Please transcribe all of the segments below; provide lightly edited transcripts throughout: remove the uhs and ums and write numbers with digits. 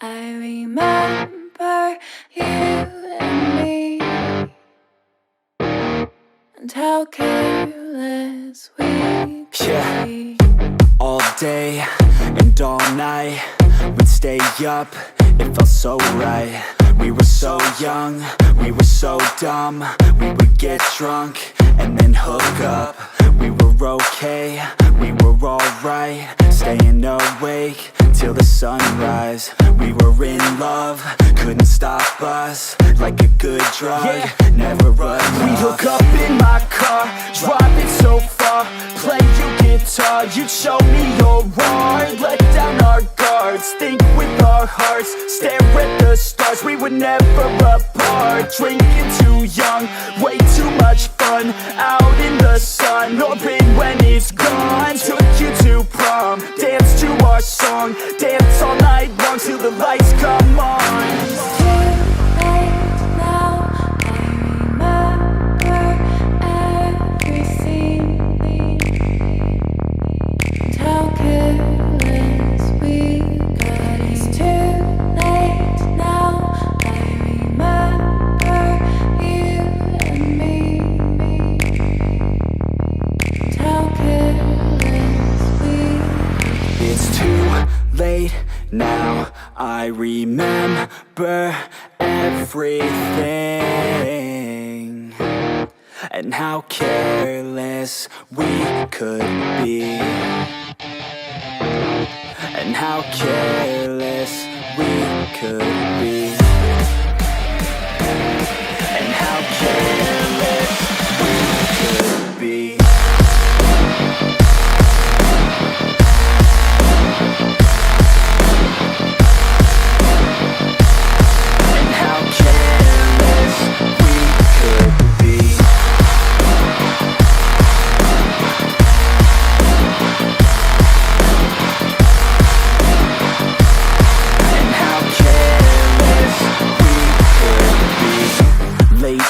I remember you and me, and how careless we could be. All day and all night, we'd stay up, it felt so right. We were so young, we were so dumb. We would get drunk and then hook up. We were okay, we were alright, staying awake till the sunrise. We were in love, couldn't stop us, like a good drug, never enough. We'd hook up in my car, driving so far, play you guitar, you'd show me your art, let down our guards, think with our hearts, stare at the stars. We were never apart, drinking too young, way too much fun, out in the sun, hoping when it's gone. Took you to prom, dance to our song, dance all night long till the lights come on. It's too late now, I remember everything, and how careless we got. It's too late now, I remember you and me, and how careless we got. It's too late now, I remember everything, and how careless we could be, and how careless we could be, and how careless we could be.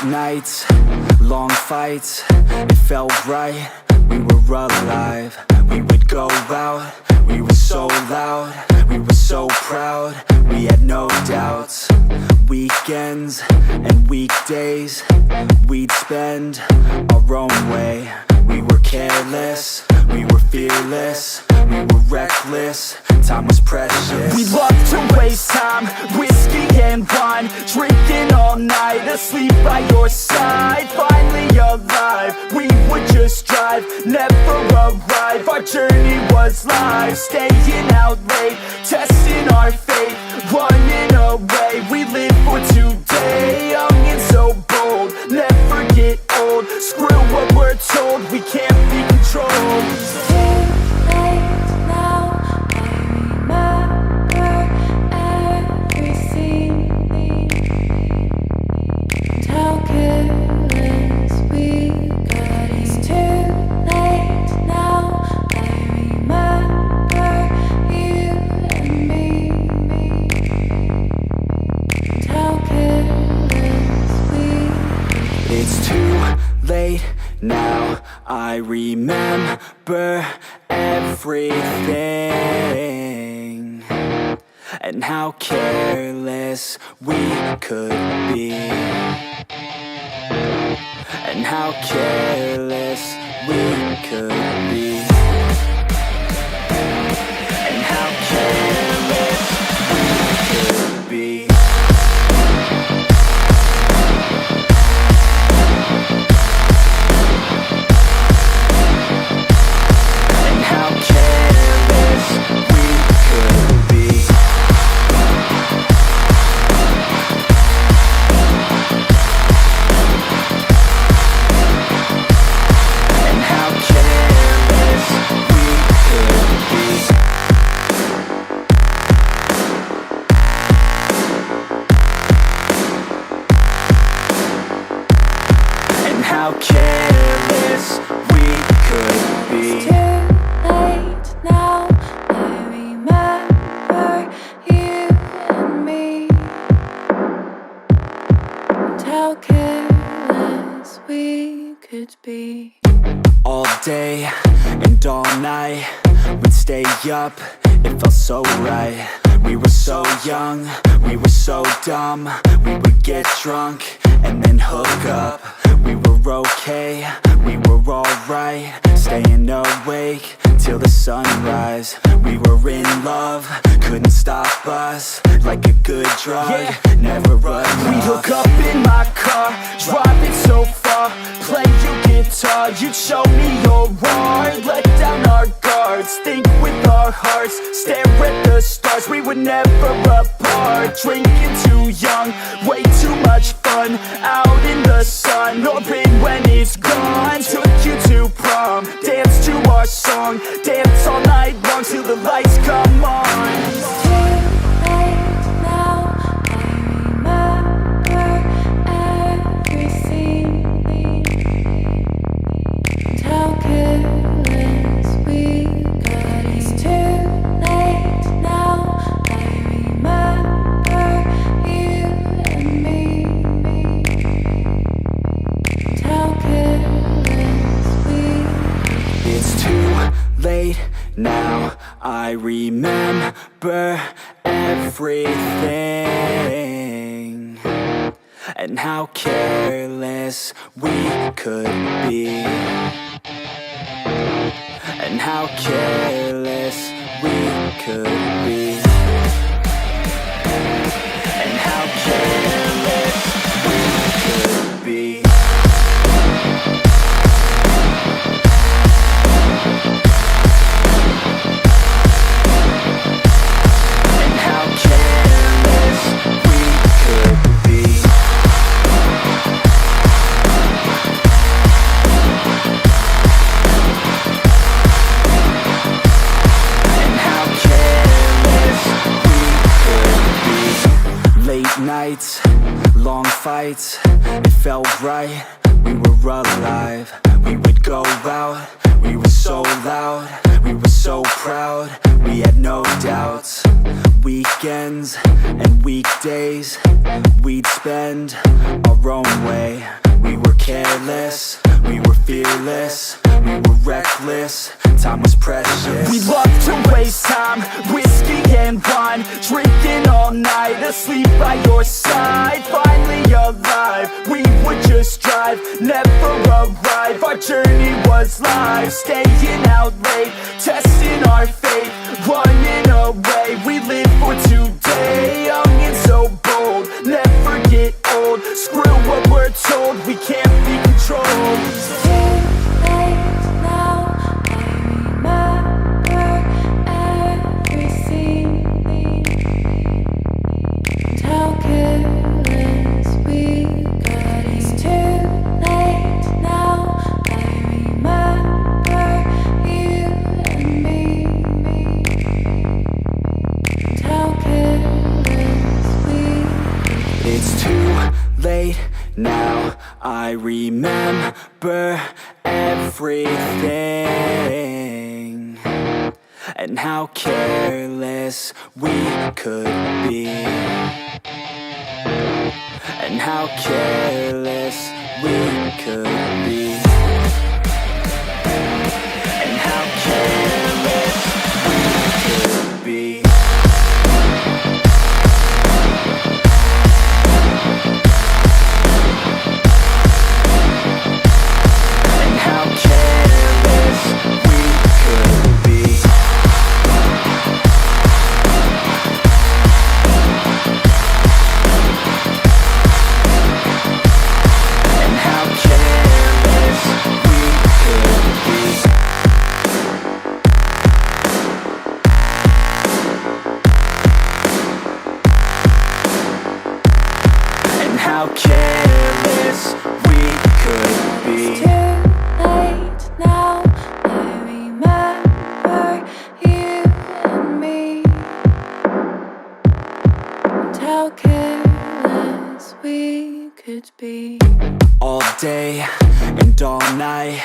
Nights, long fights, it felt right, we were alive. We would go out, we were so loud, we were so proud, we had no doubts. Weekends and weekdays, we'd spend our own way. We were careless, we were fearless, we were reckless, time was precious. We loved to waste time, whiskey and wine, drinking all night, asleep by your side. Finally alive, we would just drive, never arrive. Our journey was live, staying out late, testing our fate, running away. We live for today, young and so bold, never get old. Screw what we're told, we can't be controlled. It's too late now, I remember everything, and how careless we got. It's too late now, I remember you and me, and how careless we got. It's too late now, I remember everything, and how careless we could be, and how careless we could be, and how careless we could be. How careless we could be. It's too late now, I remember you and me, and how careless we could be. All day and all night, we'd stay up, it felt so right. We were so young, we were so dumb. We would get drunk and then hook up. We were okay, we were alright, staying awake till the sunrise. We were in love, couldn't stop us. Like a good drug, never run off. We'd hook up in my car, driving so far, play you guitar, you'd show me your art. Let down our guards, think with our hearts, stare at the stars. We were never apart, drinking too young, way too much fun, out in the sun, open when it's gone. Took you to prom, dance to our song, dance all night long till the lights come on. Now I remember everything, and how careless we could be, and how careless we could be, and how careless we could be. Nights, long fights, it felt right, we were alive. We would go out, we were so loud, we were so proud, we had no doubts. Weekends and weekdays, we'd spend our own way. We were careless, we were fearless, we were reckless, time was precious. We loved to waste time, whiskey and wine, drinking all night, asleep by your side. Finally alive, we would just drive, never arrive. Our journey was live, staying out late, testing our fate, running away. We live for today, young and so bold, never get old. Screw what we're told, we can't be controlled. Now I remember everything, and how careless we could be, and how careless we could be, and how careless we could be. How careless we could be. It's too late now, I remember you and me, and how careless we could be. All day and all night,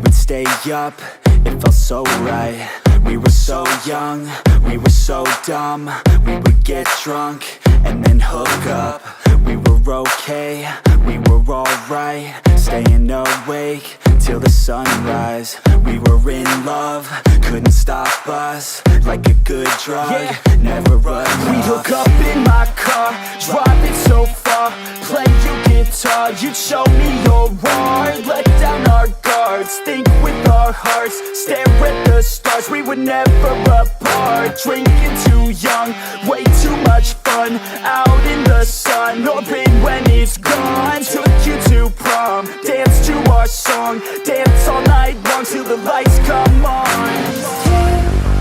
we'd stay up, it felt so right. We were so young, we were so dumb. We would get drunk and then hook up. We were okay, we were alright, staying awake till the sunrise. We were in love, couldn't stop us. Like a good drug, never enough. We'd hook up in my car, driving so far, play your guitar, you'd show me your art. Let down our guards, think with our hearts, stare at the stars. We were never apart, drinking too young, way too much fun, out in the sun, hoping when it's gone. Took you to prom, dance to our song, dance all night long till the lights come on. It's too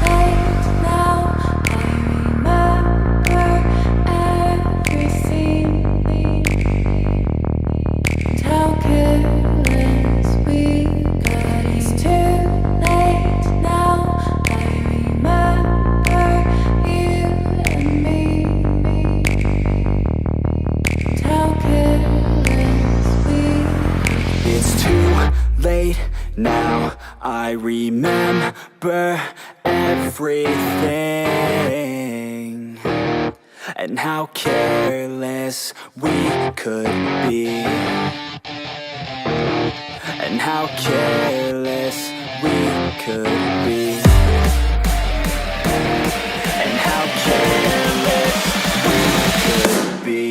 late now. I remember everything and how careless we got. It's too late now. I remember you and me and how careless we got. It's too late now, I remember everything and how careless we could be, and how careless we could be, and how careless we could be.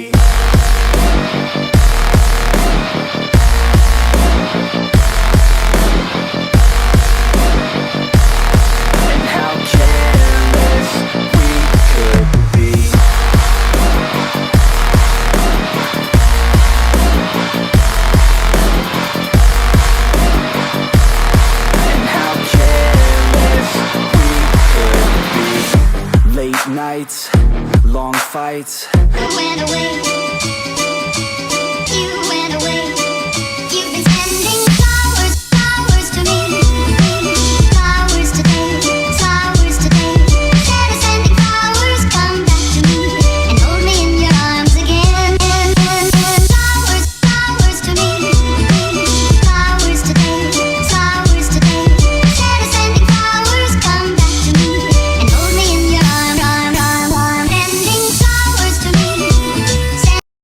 Nights, long fights, I went away.